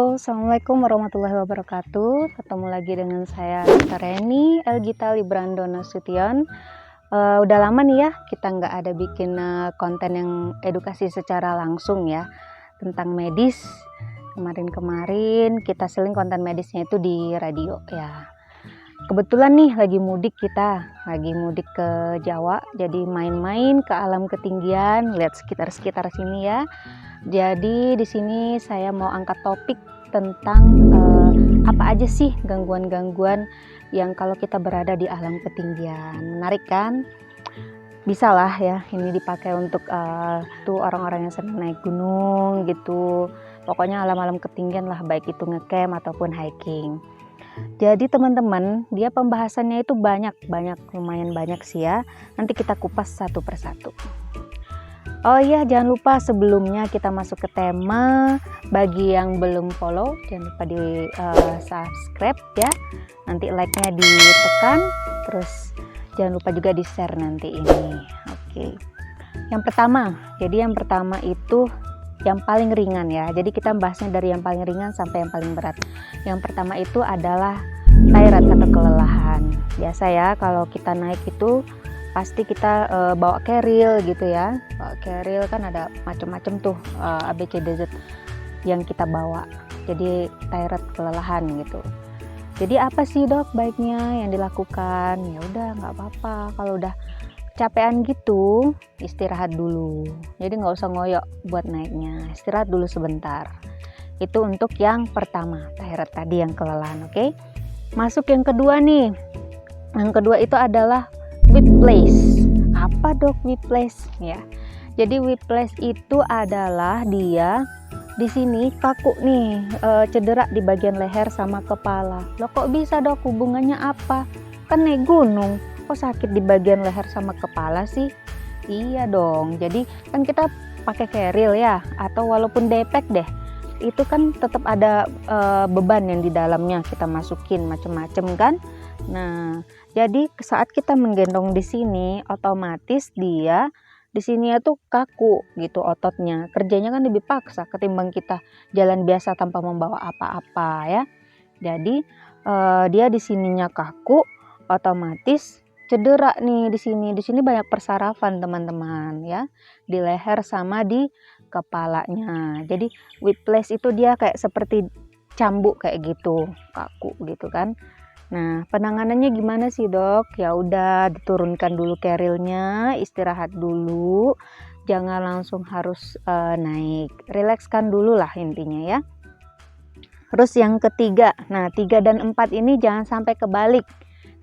Halo, Assalamualaikum warahmatullahi wabarakatuh. Ketemu lagi dengan saya Dr. Reni Elgita Librando Nasution. Udah lama nih ya kita nggak ada bikin konten yang edukasi secara langsung ya tentang medis. Kemarin kita seling konten medisnya itu di radio ya. Kebetulan nih lagi mudik ke Jawa, jadi main-main ke alam ketinggian, lihat sekitar sini ya. Jadi di sini saya mau angkat topik tentang apa aja sih gangguan-gangguan yang kalau kita berada di alam ketinggian. Menarik kan? Bisa lah ya, ini dipakai untuk tuh orang-orang yang sering naik gunung gitu. Pokoknya alam-alam ketinggian lah, baik itu ngecamp ataupun hiking. Jadi teman-teman, dia pembahasannya itu lumayan banyak sih ya. Nanti kita kupas satu persatu. Oh iya, jangan lupa sebelumnya kita masuk ke tema. Bagi yang belum follow, jangan lupa di subscribe ya. Nanti like-nya ditekan, terus jangan lupa juga di share nanti ini. Oke. Yang pertama itu yang paling ringan ya. Jadi kita bahasnya dari yang paling ringan sampai yang paling berat. Yang pertama itu adalah tired atau kelelahan. Biasa ya kalau kita naik itu pasti kita bawa carrier gitu ya. Bawa carrier kan ada macam-macam tuh ABCDZ yang kita bawa. Jadi tired, kelelahan gitu. Jadi apa sih dok baiknya yang dilakukan? Ya udah nggak apa-apa. Kalau udah capean gitu istirahat dulu. Jadi nggak usah ngoyok buat naiknya. Istirahat dulu sebentar. Itu untuk yang pertama, tired tadi yang kelelahan, oke? Masuk yang kedua nih. Yang kedua itu adalah whiplash. Apa dok whiplash ya? Jadi whiplash itu adalah dia di sini kaku nih, cedera di bagian leher sama kepala. Loh kok bisa dok? Hubungannya apa? Kan naik gunung, kok sakit di bagian leher sama kepala sih? Iya dong. Jadi kan kita pakai carrier ya, atau walaupun depek deh, itu kan tetap ada beban yang di dalamnya kita masukin macem-macem kan. Nah, jadi saat kita menggendong di sini, otomatis dia di sini tuh kaku gitu ototnya. Kerjanya kan lebih paksa ketimbang kita jalan biasa tanpa membawa apa-apa ya. Jadi dia di sininya kaku, otomatis cedera nih di sini. Di sini banyak persarafan teman-teman ya, di leher sama di kepalanya. Jadi whiplash itu dia kayak seperti cambuk kayak gitu, kaku gitu kan. Nah, penanganannya gimana sih dok? Ya udah diturunkan dulu carrier-nya, istirahat dulu, jangan langsung harus naik, rilekskan dulu lah intinya ya. Terus yang ketiga, nah 3 dan 4 ini jangan sampai kebalik,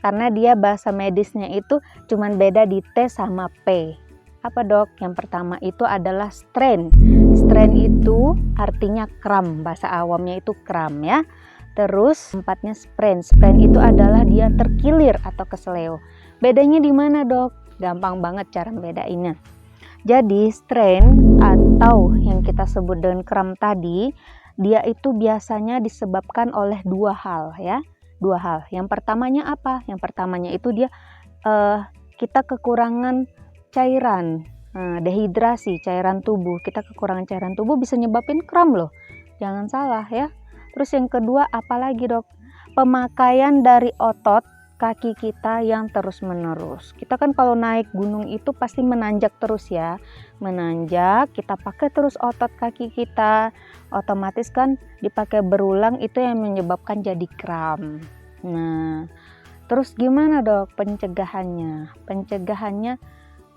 karena dia bahasa medisnya itu cuman beda di T sama P. Apa dok? Yang pertama itu adalah strain. Strain itu artinya kram, bahasa awamnya itu kram ya. Terus empatnya sprain. Sprain itu adalah dia terkilir atau kesleo. Bedanya di mana dok? Gampang banget cara bedainnya. Jadi strain atau yang kita sebut dengan kram tadi, dia itu biasanya disebabkan oleh dua hal ya. Dua hal. Yang pertamanya apa? Yang pertamanya itu dia kita kekurangan cairan, dehidrasi cairan tubuh. Kita kekurangan cairan tubuh bisa nyebabin kram loh. Jangan salah ya. Terus yang kedua apalagi dok? Pemakaian dari otot kaki kita yang terus-menerus. Kita kan kalau naik gunung itu pasti menanjak terus ya. Menanjak, kita pakai terus otot kaki kita. Otomatis kan dipakai berulang itu yang menyebabkan jadi kram. Nah, terus gimana dok pencegahannya? Pencegahannya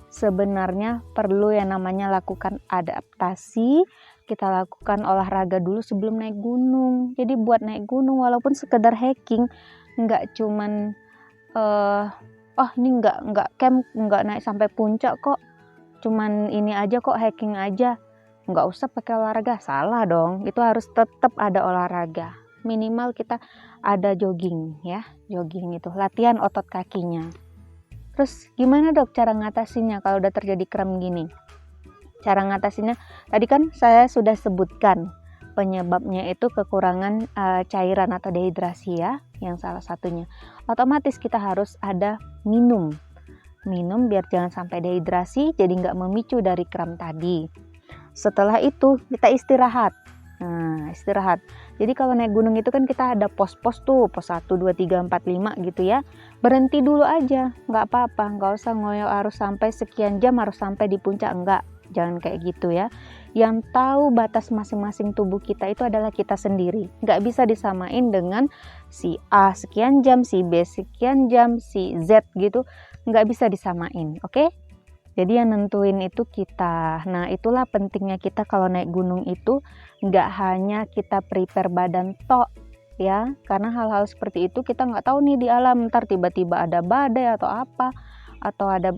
sebenarnya perlu yang namanya lakukan adaptasi. Kita lakukan olahraga dulu sebelum naik gunung. Jadi buat naik gunung walaupun sekedar hiking, nggak cuman ini nggak camp, nggak naik sampai puncak kok, cuman ini aja kok, hiking aja, nggak usah pakai olahraga. Salah dong, itu harus tetap ada olahraga. Minimal kita ada jogging ya, jogging itu latihan otot kakinya. Terus gimana dok cara ngatasinnya kalau udah terjadi kram gini? Cara ngatasinnya tadi kan saya sudah sebutkan, penyebabnya itu kekurangan cairan atau dehidrasi ya, yang salah satunya. Otomatis kita harus ada minum biar jangan sampai dehidrasi, jadi nggak memicu dari kram tadi. Setelah itu kita istirahat. Nah, istirahat. Jadi kalau naik gunung itu kan kita ada pos-pos tuh, pos 1, 2, 3, 4, 5 gitu ya. Berhenti dulu aja, nggak apa-apa, nggak usah ngoyo harus sampai sekian jam harus sampai di puncak, enggak. Jangan kayak gitu ya. Yang tahu batas masing-masing tubuh kita itu adalah kita sendiri. Nggak bisa disamain dengan si A sekian jam, si B sekian jam, si Z gitu. Nggak bisa disamain, oke? Jadi yang nentuin itu kita. Nah, itulah pentingnya kita kalau naik gunung itu nggak hanya kita prepare badan tok ya, karena hal-hal seperti itu kita nggak tahu nih di alam, ntar tiba-tiba ada badai atau apa, atau ada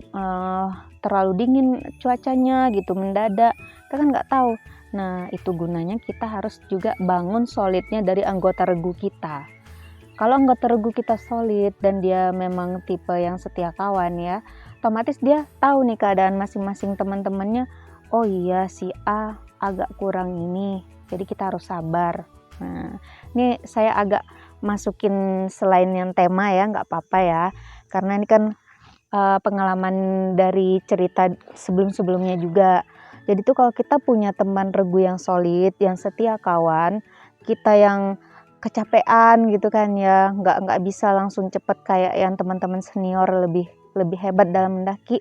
terlalu dingin cuacanya gitu mendadak, kita kan nggak tahu. Nah, itu gunanya kita harus juga bangun solidnya dari anggota regu kita. Kalau anggota regu kita solid dan dia memang tipe yang setia kawan ya, otomatis dia tahu nih keadaan masing-masing teman-temannya. Oh iya, si A agak kurang ini, jadi kita harus sabar. Nah, ini saya agak masukin selain yang tema ya, nggak apa-apa ya, karena ini kan pengalaman dari cerita sebelum-sebelumnya juga. Jadi tuh kalau kita punya teman regu yang solid, yang setia kawan, kita yang kecapean gitu kan ya, nggak bisa langsung cepet kayak yang teman-teman senior lebih hebat dalam mendaki,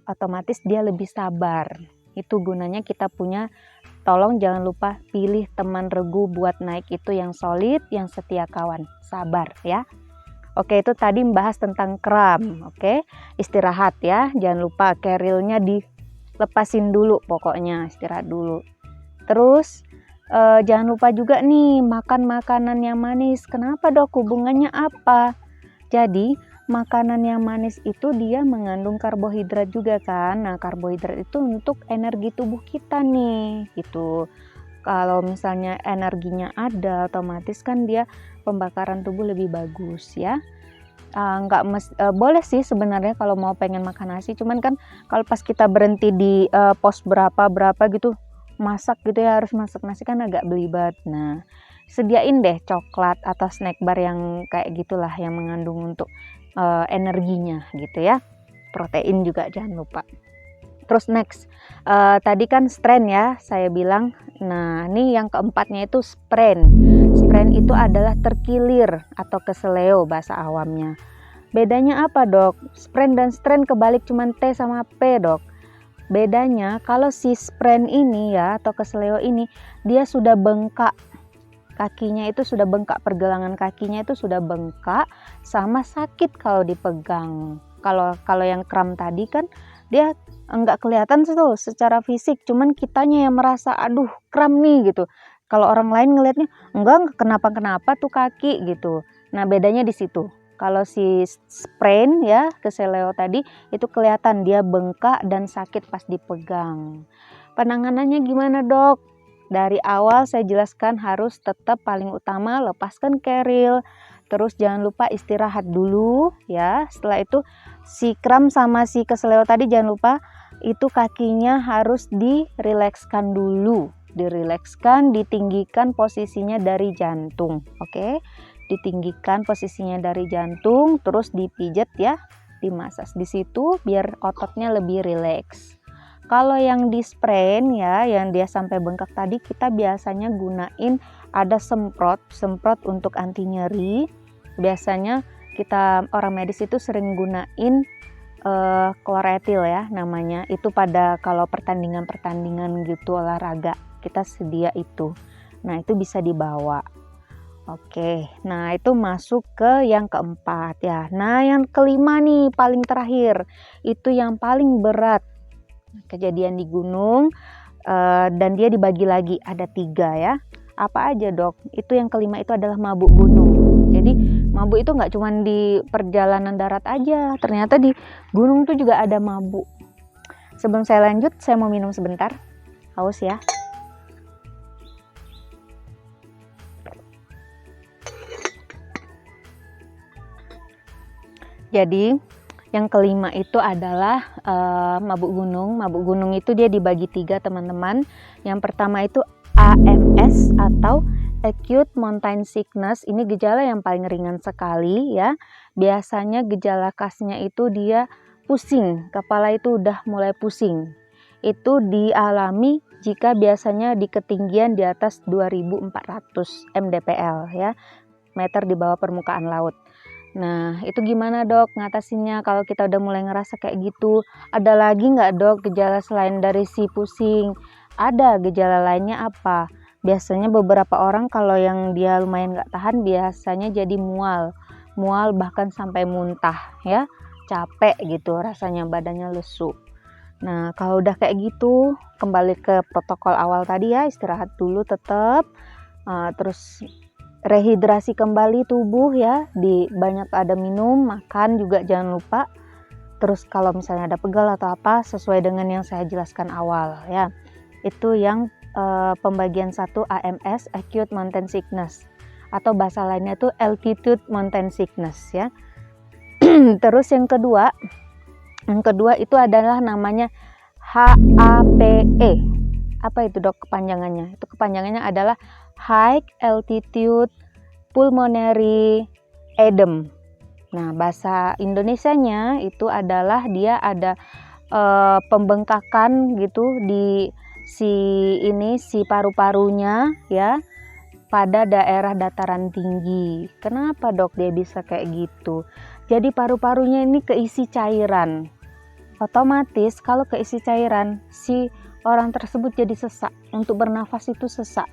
otomatis dia lebih sabar. Itu gunanya kita punya, tolong jangan lupa pilih teman regu buat naik itu yang solid, yang setia kawan, sabar ya. Oke, itu tadi membahas tentang kram. Oke, istirahat ya, jangan lupa kerilnya dilepasin dulu, pokoknya istirahat dulu. Terus jangan lupa juga nih makan makanan yang manis. Kenapa dok? Hubungannya apa? Jadi makanan yang manis itu dia mengandung karbohidrat juga kan. Nah, karbohidrat itu untuk energi tubuh kita nih gitu. Kalau misalnya energinya ada, otomatis kan dia pembakaran tubuh lebih bagus ya. Boleh sih sebenarnya kalau mau pengen makan nasi, cuman kan kalau pas kita berhenti di pos berapa gitu masak gitu ya, harus masak nasi kan agak belibet. Nah, sediain deh coklat atau snack bar yang kayak gitulah, yang mengandung untuk energinya gitu ya. Protein juga jangan lupa. Terus next, tadi kan strength ya saya bilang. Nah, ini yang keempatnya itu sprint. Sprint itu adalah terkilir atau keseleo bahasa awamnya. Bedanya apa dok? Sprint dan strength kebalik, cuman T sama P dok. Bedanya kalau si sprint ini ya atau keseleo ini, dia sudah bengkak. Kakinya itu sudah bengkak, pergelangan kakinya itu sudah bengkak sama sakit kalau dipegang. Kalau yang kram tadi kan dia enggak kelihatan tuh secara fisik, cuman kitanya yang merasa aduh kram nih gitu. Kalau orang lain ngelihatnya enggak kenapa-kenapa tuh kaki gitu. Nah, bedanya di situ. Kalau si sprain ya, keseleo tadi itu kelihatan dia bengkak dan sakit pas dipegang. Penanganannya gimana dok? Dari awal saya jelaskan harus tetap paling utama lepaskan keril, terus jangan lupa istirahat dulu ya. Setelah itu si kram sama si keseleo tadi jangan lupa itu kakinya harus dirilekskan dulu, dirilekskan, ditinggikan posisinya dari jantung, oke? Ditinggikan posisinya dari jantung, terus dipijat ya, dimasas di situ biar ototnya lebih rileks. Kalau yang di sprain ya, yang dia sampai bengkak tadi, kita biasanya gunain ada semprot untuk anti nyeri. Biasanya kita orang medis itu sering gunain kloretil ya namanya. Itu pada kalau pertandingan gitu olahraga kita sedia itu. Nah, itu bisa dibawa. Oke, nah itu masuk ke yang keempat ya. Nah, yang kelima nih paling terakhir, itu yang paling berat. Kejadian di gunung dan dia dibagi lagi ada 3 ya. Apa aja dok? Itu yang kelima itu adalah mabuk gunung. Jadi mabuk itu nggak cuma di perjalanan darat aja, ternyata di gunung tuh juga ada mabuk. Sebelum saya lanjut, saya mau minum sebentar. Haus ya. Jadi yang kelima itu adalah mabuk gunung. Mabuk gunung itu dia dibagi 3 teman-teman. Yang pertama itu AMS atau Acute Mountain Sickness. Ini gejala yang paling ringan sekali ya. Biasanya gejala khasnya itu dia pusing, kepala itu udah mulai pusing. itu dialami jika biasanya di ketinggian di atas 2400 mdpl ya, meter di bawah permukaan laut. Nah, itu gimana dok ngatasinnya kalau kita udah mulai ngerasa kayak gitu? Ada lagi nggak dok gejala selain dari si pusing? Ada, gejala lainnya apa? Biasanya beberapa orang kalau yang dia lumayan nggak tahan biasanya jadi mual bahkan sampai muntah ya, capek gitu rasanya, badannya lesu. Nah, kalau udah kayak gitu, kembali ke protokol awal tadi ya, istirahat dulu tetap, terus rehidrasi kembali tubuh ya, banyak ada minum, makan juga jangan lupa. Terus kalau misalnya ada pegal atau apa, sesuai dengan yang saya jelaskan awal ya. Itu yang pembagian 1 AMS, Acute Mountain Sickness, atau bahasa lainnya itu Altitude Mountain Sickness ya. Terus yang kedua itu adalah namanya HAPE. Apa itu dok kepanjangannya? Itu kepanjangannya adalah High Altitude Pulmonary Edema. Nah, bahasa Indonesianya itu adalah dia ada pembengkakan gitu di si paru-parunya ya, pada daerah dataran tinggi. Kenapa dok dia bisa kayak gitu? Jadi paru-parunya ini keisi cairan. Otomatis kalau keisi cairan, si orang tersebut jadi sesak. Untuk bernafas itu sesak,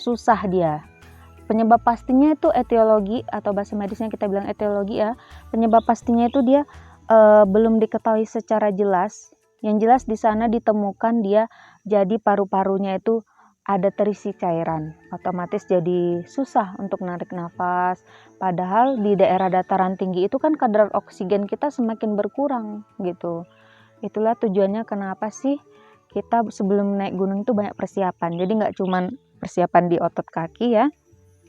susah dia. Penyebab pastinya itu etiologi, atau bahasa medisnya kita bilang etiologi ya. Penyebab pastinya itu dia belum diketahui secara jelas. Yang jelas di sana ditemukan dia jadi paru-parunya itu ada terisi cairan, otomatis jadi susah untuk narik nafas. Padahal di daerah dataran tinggi itu kan kadar oksigen kita semakin berkurang gitu. Itulah tujuannya kenapa sih kita sebelum naik gunung itu banyak persiapan. Jadi nggak cuman persiapan di otot kaki ya,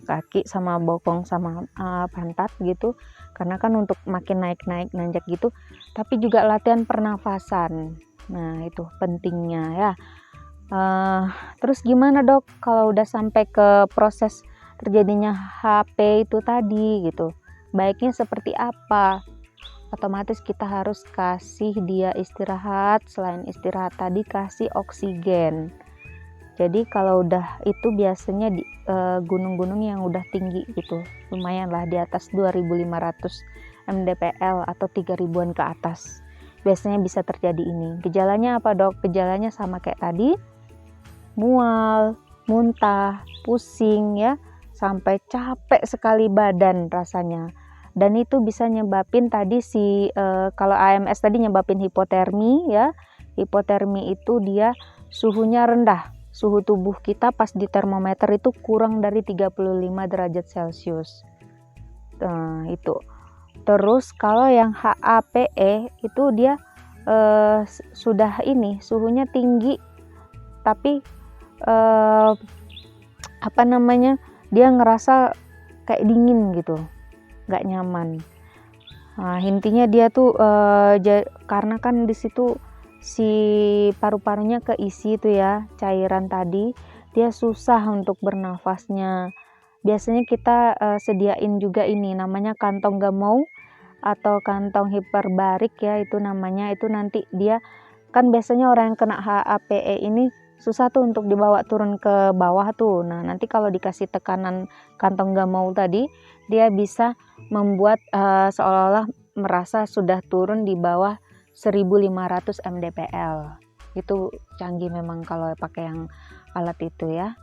kaki sama bokong sama pantat gitu, karena kan untuk makin naik nanjak gitu, tapi juga latihan pernafasan. Nah itu pentingnya ya. Terus gimana dok kalau udah sampai ke proses terjadinya HP itu tadi gitu, baiknya seperti apa? Otomatis kita harus kasih dia istirahat, selain istirahat tadi kasih oksigen. Jadi kalau udah itu biasanya di gunung-gunung yang udah tinggi gitu, lumayan lah di atas 2500 mdpl atau 3000-an ke atas, biasanya bisa terjadi ini. Gejalanya apa dok? Gejalanya sama kayak tadi, mual, muntah, pusing ya, sampai capek sekali badan rasanya. Dan itu bisa nyebabin tadi kalau AMS tadi nyebabin hipotermi ya. Hipotermi itu dia suhunya rendah. Suhu tubuh kita pas di termometer itu kurang dari 35 derajat Celcius. Nah, itu. Terus kalau yang HAPE itu dia sudah ini suhunya tinggi, tapi dia ngerasa kayak dingin gitu, nggak nyaman. Nah, intinya dia tuh karena kan di situ si paru-parunya keisi itu ya cairan tadi, dia susah untuk bernafasnya. Biasanya kita sediain juga ini namanya kantong gamau atau kantong hiperbarik ya, itu namanya. Itu nanti dia kan biasanya orang yang kena HAPE ini susah tuh untuk dibawa turun ke bawah tuh. Nah nanti kalau dikasih tekanan kantong gamau tadi, dia bisa membuat seolah-olah merasa sudah turun di bawah 1500 mdpl. Itu canggih memang kalau pakai yang alat itu ya.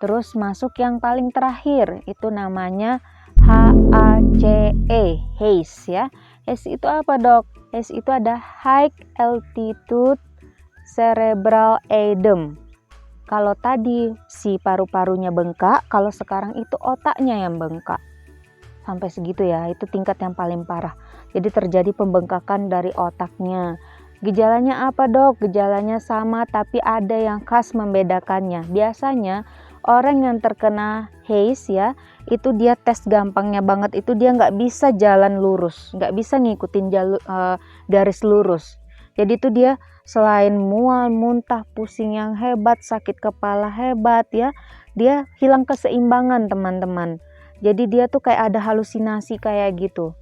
Terus masuk yang paling terakhir, itu namanya HACE, HACE ya. HACE itu apa dok? HACE itu ada High Altitude Cerebral Edema. Kalau tadi si paru-parunya bengkak, kalau sekarang itu otaknya yang bengkak. Sampai segitu ya, itu tingkat yang paling parah. Jadi terjadi pembengkakan dari otaknya. Gejalanya apa dok? Gejalanya sama tapi ada yang khas membedakannya. Biasanya orang yang terkena HACE ya, itu dia tes gampangnya banget itu dia nggak bisa jalan lurus, nggak bisa ngikutin garis lurus. Jadi itu dia selain mual, muntah, pusing yang hebat, sakit kepala hebat ya, dia hilang keseimbangan teman-teman. Jadi dia tuh kayak ada halusinasi kayak gitu.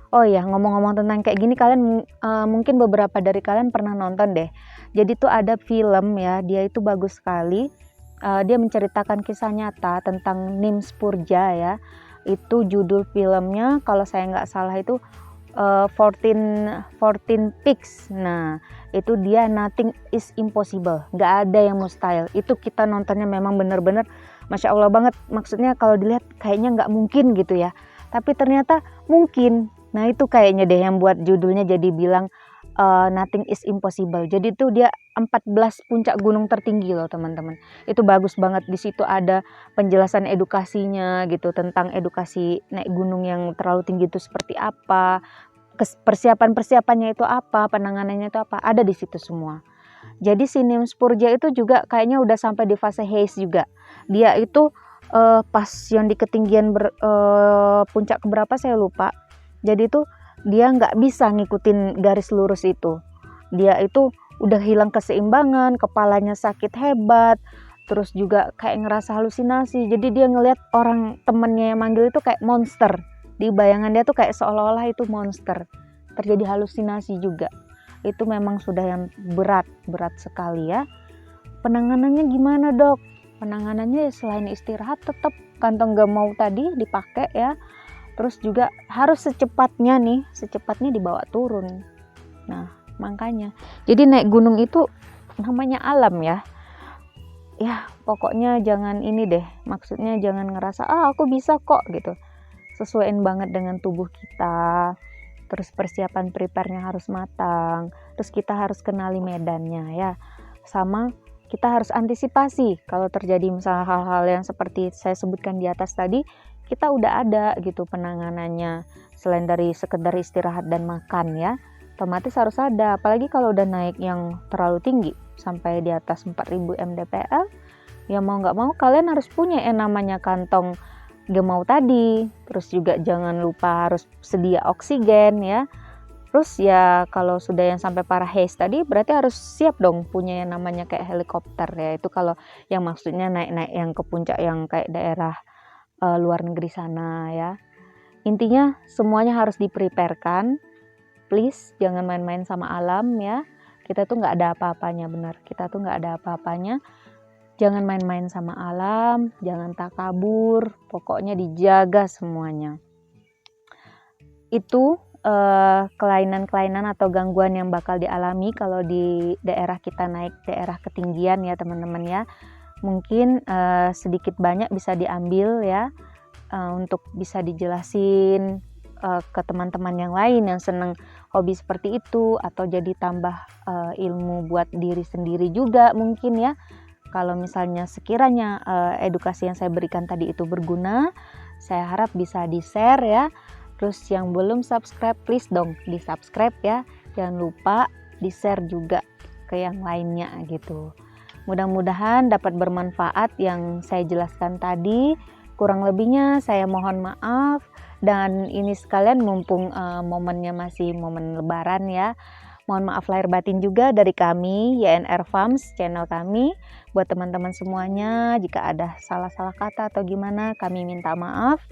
Oh ya, ngomong-ngomong tentang kayak gini, kalian mungkin beberapa dari kalian pernah nonton deh. Jadi tuh ada film ya, dia itu bagus sekali. Dia menceritakan kisah nyata tentang Nims Purja ya. Itu judul filmnya kalau saya nggak salah itu 14 Pigs. Nah, itu dia Nothing is Impossible. Nggak ada yang mustahil. Itu kita nontonnya memang bener-bener Masya Allah banget. Maksudnya kalau dilihat kayaknya nggak mungkin gitu ya. Tapi ternyata mungkin. Nah itu kayaknya deh yang buat judulnya jadi bilang Nothing is Impossible. Jadi itu dia 14 puncak gunung tertinggi loh teman-teman. Itu bagus banget, di situ ada penjelasan edukasinya gitu, tentang edukasi naik gunung yang terlalu tinggi itu seperti apa, persiapan-persiapannya itu apa, penanganannya itu apa, ada di situ semua. Jadi si Nims Purja itu juga kayaknya udah sampai di fase haze juga. Dia itu pas yang di ketinggian puncak keberapa saya lupa. Jadi itu dia nggak bisa ngikutin garis lurus itu. Dia itu udah hilang keseimbangan, kepalanya sakit hebat, terus juga kayak ngerasa halusinasi. Jadi dia ngelihat orang temennya yang manggil itu kayak monster. Di bayangan dia tuh kayak seolah-olah itu monster. Terjadi halusinasi juga. Itu memang sudah yang berat sekali ya. Penanganannya gimana dok? Penanganannya selain istirahat tetap kantong gamau tadi dipakai ya. Terus juga harus secepatnya dibawa turun. Nah makanya. Jadi naik gunung itu namanya alam ya. Ya pokoknya jangan ini deh. Maksudnya jangan ngerasa aku bisa kok gitu. Sesuaiin banget dengan tubuh kita. Terus persiapan prepare-nya harus matang. Terus kita harus kenali medannya ya. Sama kita harus antisipasi kalau terjadi misalnya hal-hal yang seperti saya sebutkan di atas tadi, kita udah ada gitu penanganannya. Selain dari sekedar istirahat dan makan ya, otomatis harus ada. Apalagi kalau udah naik yang terlalu tinggi sampai di atas 4000 mdpl, ya mau nggak mau kalian harus punya yang namanya kantong gemau tadi. Terus juga jangan lupa harus sedia oksigen ya. Terus ya kalau sudah yang sampai parah haze tadi berarti harus siap dong punya yang namanya kayak helikopter ya. Itu kalau yang maksudnya naik-naik yang ke puncak yang kayak daerah luar negeri sana ya. Intinya semuanya harus dipreparekan. Please jangan main-main sama alam ya. Kita tuh nggak ada apa-apanya, benar. Kita tuh nggak ada apa-apanya. Jangan main-main sama alam, jangan takabur. Pokoknya dijaga semuanya. Itu kelainan-kelainan atau gangguan yang bakal dialami kalau di daerah kita naik daerah ketinggian ya teman-teman ya. Mungkin sedikit banyak bisa diambil ya untuk bisa dijelasin ke teman-teman yang lain yang seneng hobi seperti itu, atau jadi tambah ilmu buat diri sendiri juga mungkin ya. Kalau misalnya sekiranya edukasi yang saya berikan tadi itu berguna, saya harap bisa di-share ya. Terus yang belum subscribe, please dong di-subscribe ya. Jangan lupa di-share juga ke yang lainnya gitu. Mudah-mudahan dapat bermanfaat yang saya jelaskan tadi. Kurang lebihnya saya mohon maaf. Dan ini sekalian mumpung momennya masih momen lebaran ya. Mohon maaf lahir batin juga dari kami, YNR Farms, channel kami. Buat teman-teman semuanya, jika ada salah-salah kata atau gimana, kami minta maaf.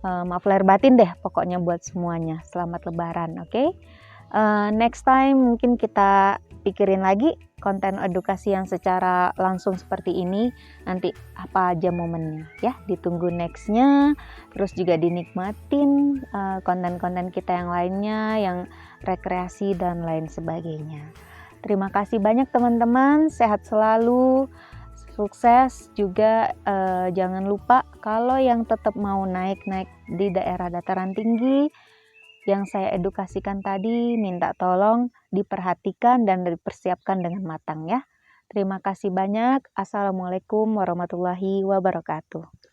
Maaf lahir batin deh pokoknya buat semuanya. Selamat lebaran, oke? Next time mungkin kita pikirin lagi konten edukasi yang secara langsung seperti ini. Nanti apa aja momennya ya, ditunggu nextnya. Terus juga dinikmatin konten-konten kita yang lainnya, yang rekreasi dan lain sebagainya. Terima kasih banyak teman-teman, sehat selalu, sukses juga. Jangan lupa kalau yang tetap mau naik-naik di daerah dataran tinggi yang saya edukasikan tadi, minta tolong diperhatikan dan dipersiapkan dengan matang ya. Terima kasih banyak. Assalamualaikum warahmatullahi wabarakatuh.